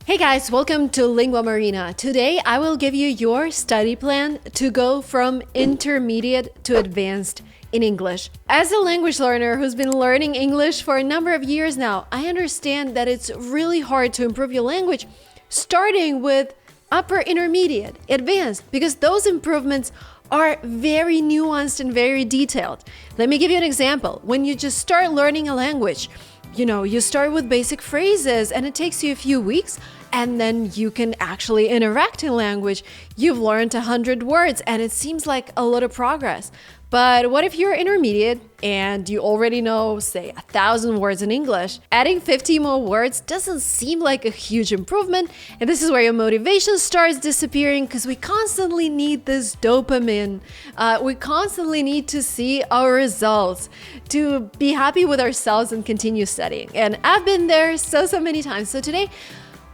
Hey guys, welcome to linguamarina. Today I will give you your study plan to go from intermediate to advanced in English. As a language learner who's been learning English for a number of years now, I understand that it's really hard to improve your language starting with upper intermediate, advanced, because those improvements are very nuanced and very detailed. Let me give you an example. When you just start learning a language, you start with basic phrases and it takes you a few weeks and then you can actually interact in language. You've learned 100 words and it seems like a lot of progress. But what if you're intermediate and you already know, say, 1,000 words in English? Adding 50 more words doesn't seem like a huge improvement. And this is where your motivation starts disappearing because we constantly need this dopamine. We constantly need to see our results to be happy with ourselves and continue studying. And I've been there so many times. So today,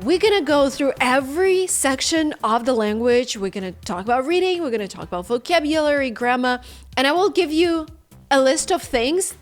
we're gonna go through every section of the language. We're gonna talk about reading, we're gonna talk about vocabulary, grammar, and I will give you a list of things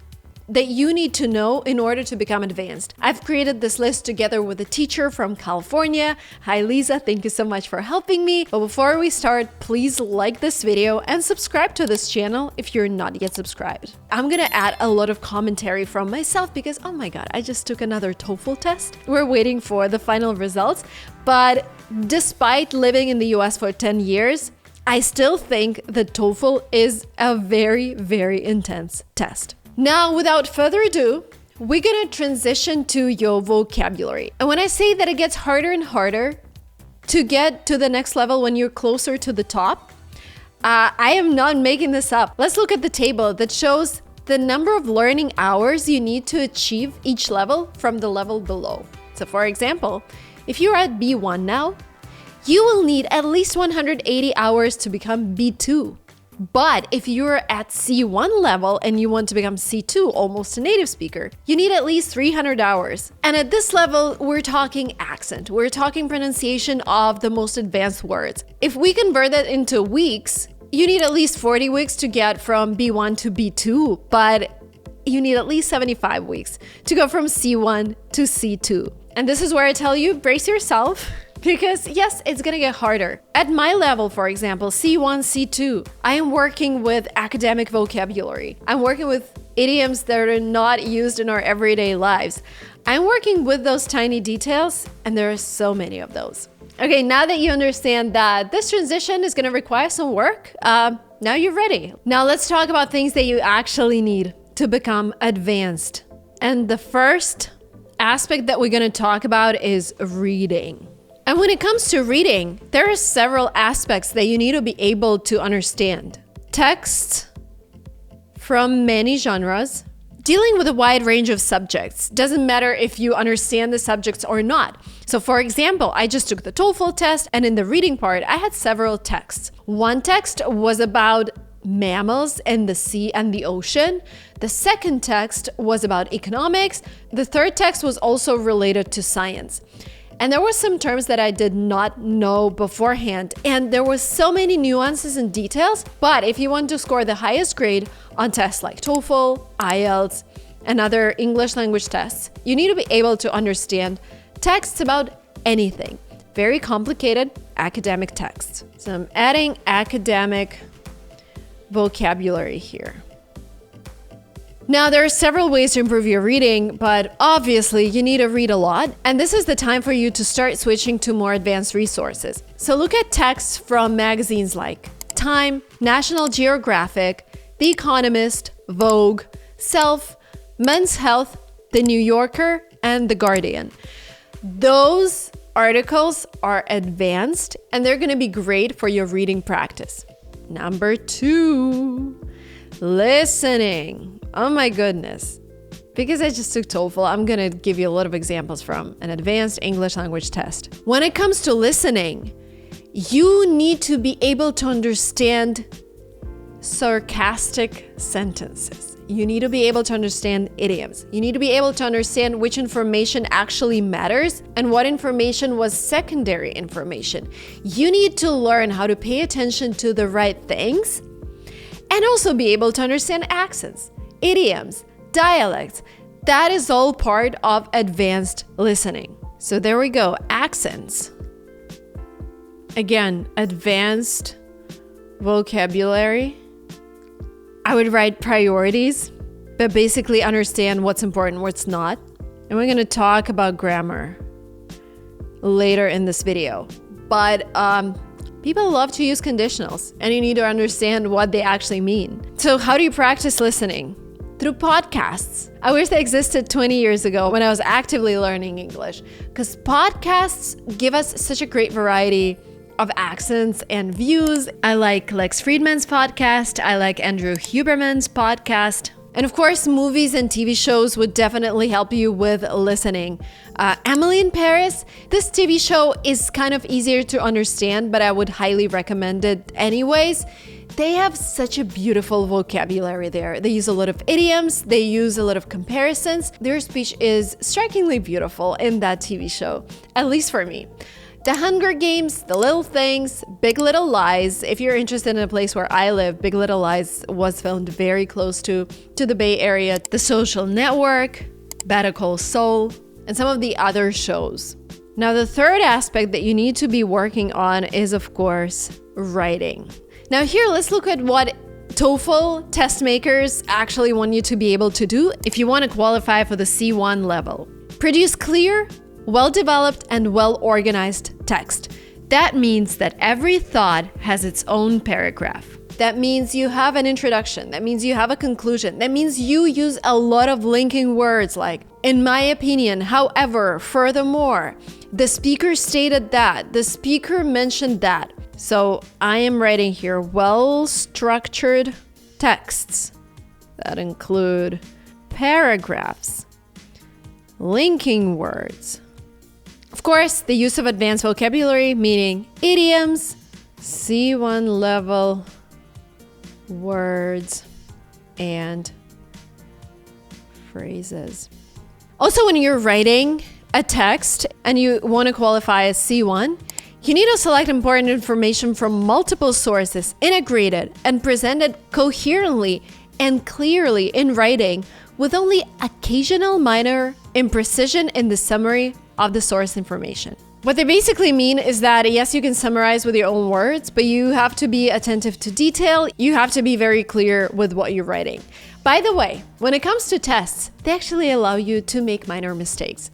that you need to know in order to become advanced. I've created this list together with a teacher from California. Hi Lisa, thank you so much for helping me. But before we start, please like this video and subscribe to this channel if you're not yet subscribed. I'm gonna add a lot of commentary from myself because, oh my God, I just took another TOEFL test. We're waiting for the final results. But despite living in the US for 10 years, I still think that TOEFL is a very, very intense test. Now, without further ado, we're gonna transition to your vocabulary. And when I say that it gets harder and harder to get to the next level when you're closer to the top, I am not making this up. Let's look at the table that shows the number of learning hours you need to achieve each level from the level below. So for example, if you're at B1 now, you will need at least 180 hours to become B2. But if you're at C1 level and you want to become C2, almost a native speaker, you need at least 300 hours. And at this level, we're talking accent. We're talking pronunciation of the most advanced words. If we convert that into weeks, you need at least 40 weeks to get from B1 to B2, but you need at least 75 weeks to go from C1 to C2. And this is where I tell you, brace yourself. Because yes, it's gonna get harder. At my level, for example, C1, C2, I am working with academic vocabulary. I'm working with idioms that are not used in our everyday lives. I'm working with those tiny details, and there are so many of those. Okay, now that you understand that this transition is gonna require some work, now you're ready. Now let's talk about things that you actually need to become advanced. And the first aspect that we're gonna talk about is reading. And when it comes to reading, there are several aspects that you need to be able to understand. Texts from many genres, dealing with a wide range of subjects. Doesn't matter if you understand the subjects or not. So for example, I just took the TOEFL test and in the reading part, I had several texts. One text was about mammals and the sea and the ocean. The second text was about economics. The third text was also related to science. And there were some terms that I did not know beforehand. And there were so many nuances and details. But if you want to score the highest grade on tests like TOEFL, IELTS, and other English language tests, you need to be able to understand texts about anything. Very complicated academic texts. So I'm adding academic vocabulary here. Now, there are several ways to improve your reading, but obviously you need to read a lot. And this is the time for you to start switching to more advanced resources. So look at texts from magazines like Time, National Geographic, The Economist, Vogue, Self, Men's Health, The New Yorker, and The Guardian. Those articles are advanced and they're going to be great for your reading practice. Number 2, listening. Oh my goodness. Because I just took TOEFL, I'm gonna give you a lot of examples from an advanced English language test. When it comes to listening, you need to be able to understand sarcastic sentences. You need to be able to understand idioms. You need to be able to understand which information actually matters and what information was secondary information. You need to learn how to pay attention to the right things and also be able to understand accents, idioms, dialects. That is all part of advanced listening. So there we go, accents. Again, advanced vocabulary. I would write priorities, but basically understand what's important, what's not. And we're gonna talk about grammar later in this video. But people love to use conditionals, and you need to understand what they actually mean. So how do you practice listening? Through podcasts. I wish they existed 20 years ago when I was actively learning English, because podcasts give us such a great variety of accents and views. I like Lex Friedman's podcast. I like Andrew Huberman's podcast. And of course, movies and TV shows would definitely help you with listening. Emily in Paris, this TV show is kind of easier to understand, but I would highly recommend it anyways. They have such a beautiful vocabulary there. They use a lot of idioms, they use a lot of comparisons. Their speech is strikingly beautiful in that TV show, at least for me. The Hunger Games, The Little Things, Big Little Lies. If you're interested in a place where I live, Big Little Lies was filmed very close to the Bay Area. The Social Network, Better Call Saul, and some of the other shows. Now, the third aspect that you need to be working on is, of course, writing. Now here, let's look at what TOEFL test makers actually want you to be able to do if you want to qualify for the C1 level. Produce clear, well-developed, and well-organized text. That means that every thought has its own paragraph. That means you have an introduction. That means you have a conclusion. That means you use a lot of linking words like, in my opinion, however, furthermore, the speaker stated that, the speaker mentioned that. So I am writing here well-structured texts that include paragraphs, linking words. Of course, the use of advanced vocabulary, meaning idioms, C1 level words, and phrases. Also, when you're writing a text and you want to qualify as C1, you need to select important information from multiple sources, integrated and presented coherently and clearly in writing, with only occasional minor imprecision in the summary of the source information. What they basically mean is that, yes, you can summarize with your own words, but you have to be attentive to detail. You have to be very clear with what you're writing. By the way, when it comes to tests, they actually allow you to make minor mistakes.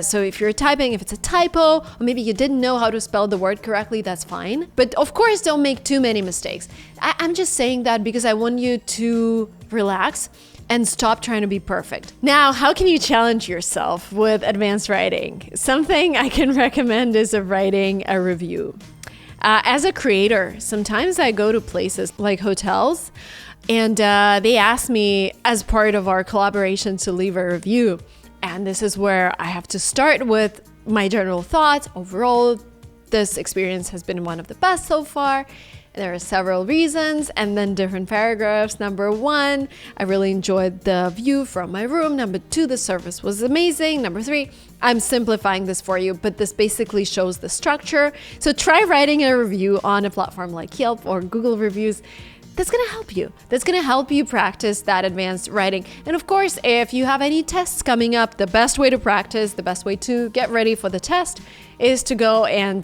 So if you're typing, if it's a typo, or maybe you didn't know how to spell the word correctly, that's fine. But of course, don't make too many mistakes. I'm just saying that because I want you to relax and stop trying to be perfect. Now, how can you challenge yourself with advanced writing? Something I can recommend is writing a review. As a creator, sometimes I go to places like hotels, and they ask me as part of our collaboration to leave a review. And this is where I have to start with my general thoughts. Overall, this experience has been one of the best so far. There are several reasons, and then different paragraphs. Number 1, I really enjoyed the view from my room. Number 2, the service was amazing. Number 3, I'm simplifying this for you, but this basically shows the structure. So try writing a review on a platform like Yelp or Google Reviews. That's gonna help you. That's gonna help you practice that advanced writing. And of course, if you have any tests coming up, the best way to practice, the best way to get ready for the test is to go and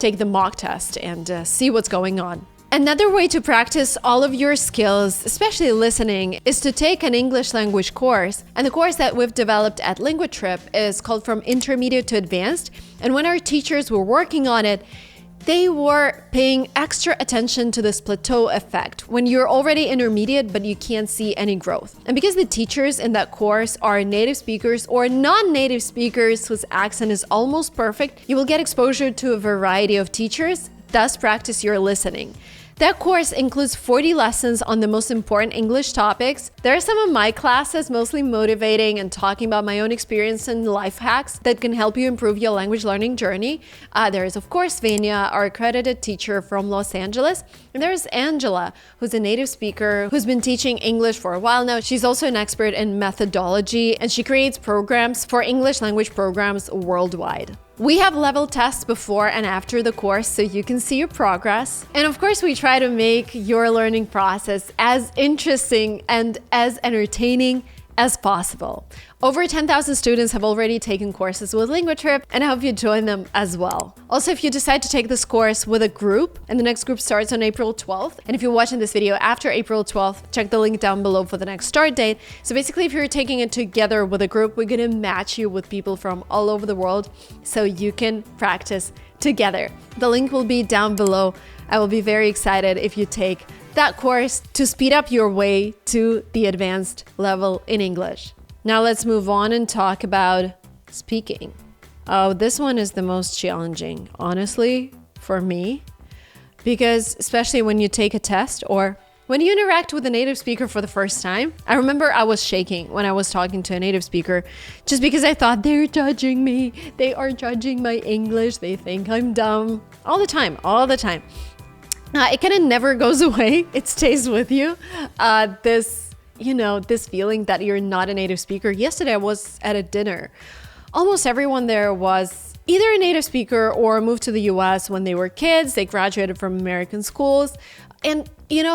take the mock test and see what's going on. Another way to practice all of your skills, especially listening, is to take an English language course. And the course that we've developed at LinguaTrip is called From Intermediate to Advanced. And when our teachers were working on it, they were paying extra attention to this plateau effect, when you're already intermediate but you can't see any growth. And because the teachers in that course are native speakers or non-native speakers whose accent is almost perfect, you will get exposure to a variety of teachers, thus practice your listening. That course includes 40 lessons on the most important English topics. There are some of my classes, mostly motivating and talking about my own experience and life hacks that can help you improve your language learning journey. There is, of course, Vania, our accredited teacher from Los Angeles. And there's Angela, who's a native speaker who's been teaching English for a while now. She's also an expert in methodology, and she creates programs for English language programs worldwide. We have level tests before and after the course so you can see your progress. And of course, we try to make your learning process as interesting and as entertaining as possible. Over 10,000 students have already taken courses with LinguaTrip, and I hope you join them as well. Also, if you decide to take this course with a group, and the next group starts on April 12th, and if you're watching this video after April 12th, check the link down below for the next start date. So basically, if you're taking it together with a group, we're gonna match you with people from all over the world so you can practice together. The link will be down below. I will be very excited if you take that course to speed up your way to the advanced level in English. Now let's move on and talk about speaking. Oh, this one is the most challenging, honestly, for me, because especially when you take a test or when you interact with a native speaker for the first time. I remember I was shaking when I was talking to a native speaker just because I thought they're judging me. They are judging my English. They think I'm dumb. All the time. It kind of never goes away. It stays with you. This feeling that you're not a native speaker. Yesterday I was at a dinner. Almost everyone there was either a native speaker or moved to the US when they were kids. They graduated from American schools. And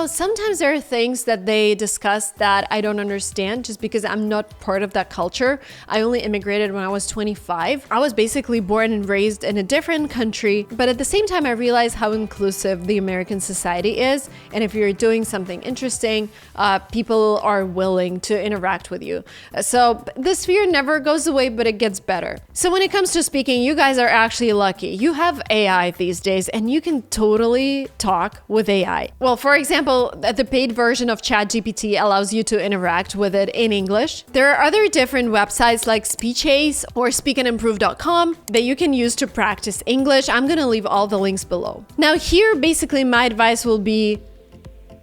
sometimes there are things that they discuss that I don't understand just because I'm not part of that culture. I only immigrated when I was 25. I was basically born and raised in a different country, but at the same time, I realized how inclusive the American society is. And if you're doing something interesting, people are willing to interact with you. So this fear never goes away, but it gets better. So when it comes to speaking, you guys are actually lucky. You have AI these days and you can totally talk with AI. Well, for example, the paid version of ChatGPT allows you to interact with it in English. There are other different websites like SpeechAce or speakandimprove.com that you can use to practice English. I'm going to leave all the links below. Now here, basically my advice will be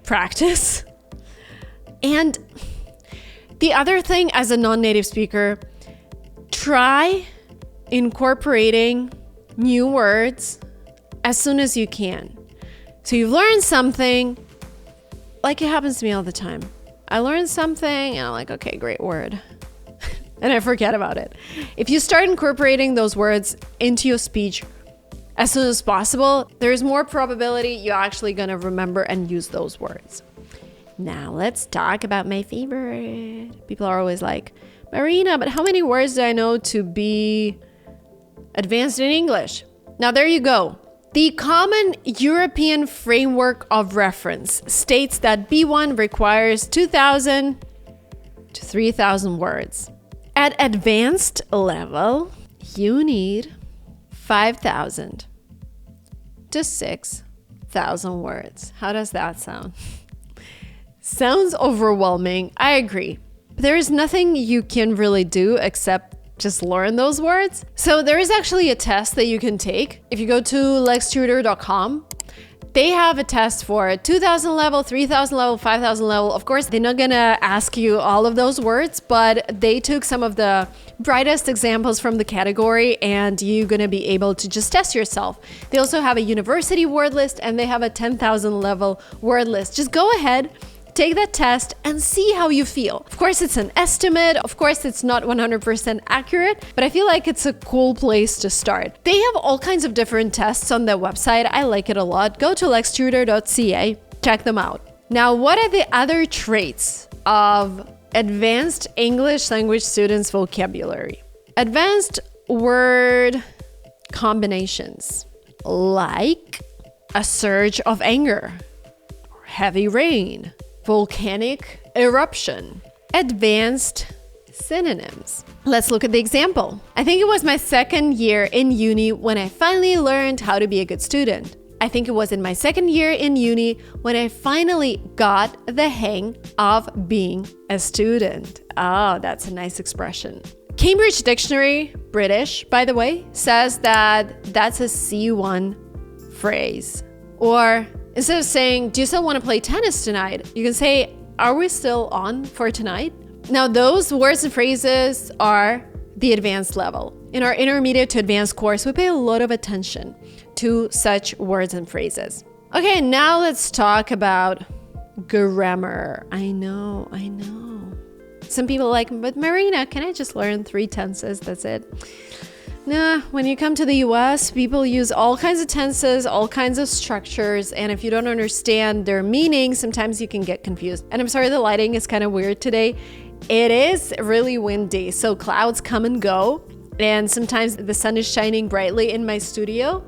practice. And the other thing as a non-native speaker, try incorporating new words as soon as you can. So you've learned something, like it happens to me all the time. I learned something and I'm like, okay, great word. And I forget about it. If you start incorporating those words into your speech as soon as possible, there's more probability you're actually gonna remember and use those words. Now let's talk about my favorite. People are always like, Marina, but how many words do I know to be advanced in English? Now there you go. The Common European Framework of Reference states that B1 requires 2,000 to 3,000 words. At advanced level, you need 5,000 to 6,000 words. How does that sound? Sounds overwhelming. I agree. There is nothing you can really do except just learn those words. So there is actually a test that you can take. If you go to lextutor.com, they have a test for 2,000 level, 3,000 level, 5,000 level. Of course, they're not gonna ask you all of those words, but they took some of the brightest examples from the category and you're gonna be able to just test yourself. They also have a university word list and they have a 10,000 level word list. Just go ahead, take that test and see how you feel. Of course, it's an estimate. Of course, it's not 100% accurate, but I feel like it's a cool place to start. They have all kinds of different tests on their website. I like it a lot. Go to lextutor.ca, check them out. Now, what are the other traits of advanced English language students' vocabulary? Advanced word combinations like a surge of anger, heavy rain, volcanic eruption, advanced synonyms. Let's look at the example. I think it was my second year in uni when I finally learned how to be a good student. I think it was in my second year in uni when I finally got the hang of being a student. Oh, that's a nice expression. Cambridge Dictionary, British, by the way, says that that's a C1 phrase. Or instead of saying, do you still want to play tennis tonight? You can say, are we still on for tonight? Now, those words and phrases are the advanced level. In our intermediate to advanced course, we pay a lot of attention to such words and phrases. Okay, now let's talk about grammar. I know. Some people are like, but Marina, can I just learn 3 tenses? That's it. Nah, when you come to the US, people use all kinds of tenses, all kinds of structures, and if you don't understand their meaning, sometimes you can get confused. And I'm sorry, the lighting is kind of weird today. it is really windy, so clouds come and go, and sometimes the sun is shining brightly in my studio,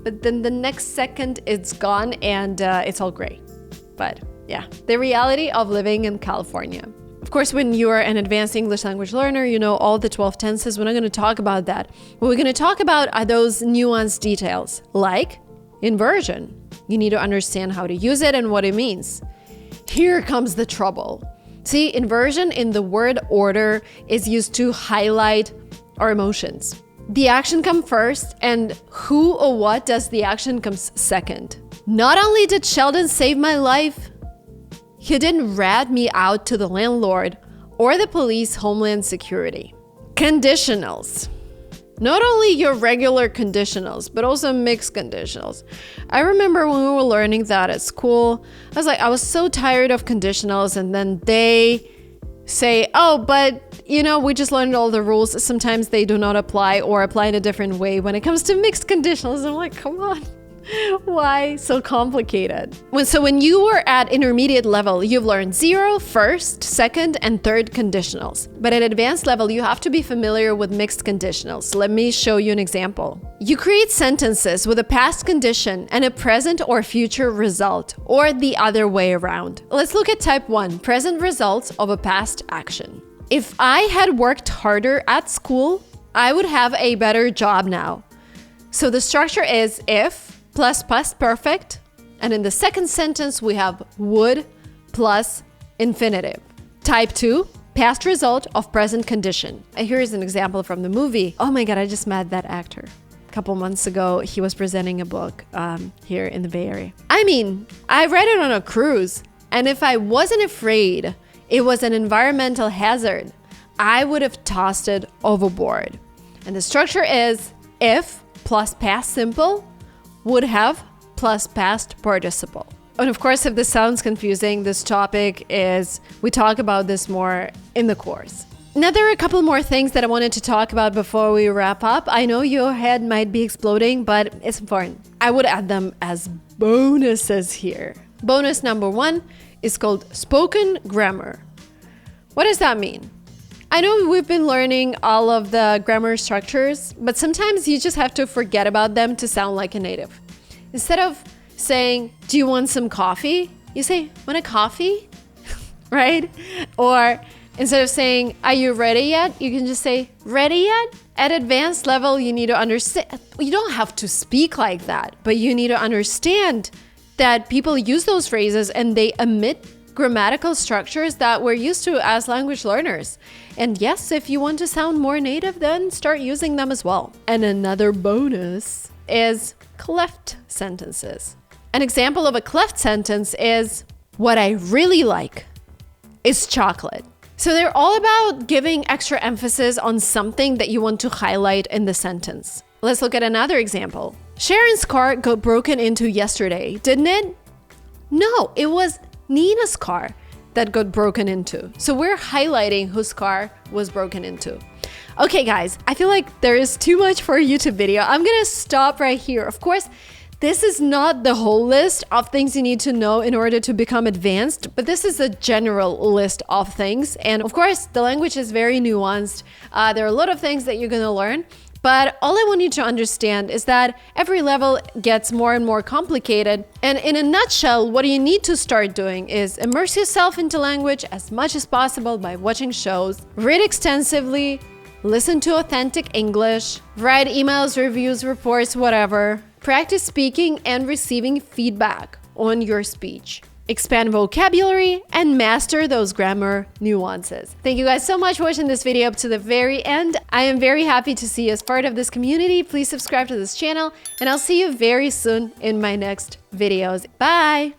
but then the next second it's gone and it's all gray. But yeah, the reality of living in California. Of course, when you are an advanced English language learner, you know all the 12 tenses. We're not going to talk about that. What we're going to talk about are those nuanced details, like inversion. You need to understand how to use it and what it means. Here comes the trouble. See, inversion in the word order is used to highlight our emotions. The action comes first, and who or what does the action comes second. Not only did Sheldon save my life, he didn't rat me out to the landlord or the police, Homeland Security. Conditionals. Not only your regular conditionals, but also mixed conditionals. I remember when we were learning that at school, I was so tired of conditionals, and then they say, oh, but we just learned all the rules. Sometimes they do not apply or apply in a different way when it comes to mixed conditionals. I'm like, come on. Why so complicated? When you were at intermediate level, you've learned 0, first, second, and third conditionals. But at advanced level, you have to be familiar with mixed conditionals. Let me show you an example. You create sentences with a past condition and a present or future result, or the other way around. Let's look at type 1, present results of a past action. If I had worked harder at school, I would have a better job now. So the structure is if plus past perfect, and in the second sentence we have would plus infinitive. Type 2, past result of present condition. And here is an example from the movie. Oh my god, I just met that actor. A couple months ago, he was presenting a book here in the Bay Area. I mean, I read it on a cruise, and if I wasn't afraid it was an environmental hazard, I would have tossed it overboard. And the structure is if plus past simple, would have plus past participle. And of course, if this sounds confusing, this topic is, we talk about this more in the course. Now, there are a couple more things that I wanted to talk about before we wrap up. I know your head might be exploding, but it's important. I would add them as bonuses here. Bonus number 1 is called spoken grammar. What does that mean? I know we've been learning all of the grammar structures, but sometimes you just have to forget about them to sound like a native. Instead of saying, do you want some coffee? You say, want a coffee? Right? Or instead of saying, are you ready yet? You can just say, ready yet? At advanced level, you need to understand, you don't have to speak like that, but you need to understand that people use those phrases and they omit grammatical structures that we're used to as language learners. And yes, if you want to sound more native, then start using them as well. And another bonus is cleft sentences. An example of a cleft sentence is, what I really like is chocolate. So they're all about giving extra emphasis on something that you want to highlight in the sentence. Let's look at another example. Sharon's car got broken into yesterday, didn't it? No, it was Nina's car that got broken into. So we're highlighting whose car was broken into. Okay, guys, I feel like there is too much for a YouTube video. I'm gonna stop right here. Of course, this is not the whole list of things you need to know in order to become advanced, but this is a general list of things. And of course, the language is very nuanced. There are a lot of things that you're gonna learn. But all I want you to understand is that every level gets more and more complicated. And in a nutshell, what you need to start doing is immerse yourself into language as much as possible by watching shows, read extensively, listen to authentic English, write emails, reviews, reports, whatever. Practice speaking and receiving feedback on your speech. Expand vocabulary and master those grammar nuances. Thank you guys so much for watching this video up to the very end. I am very happy to see you as part of this community. Please subscribe to this channel and I'll see you very soon in my next videos. Bye!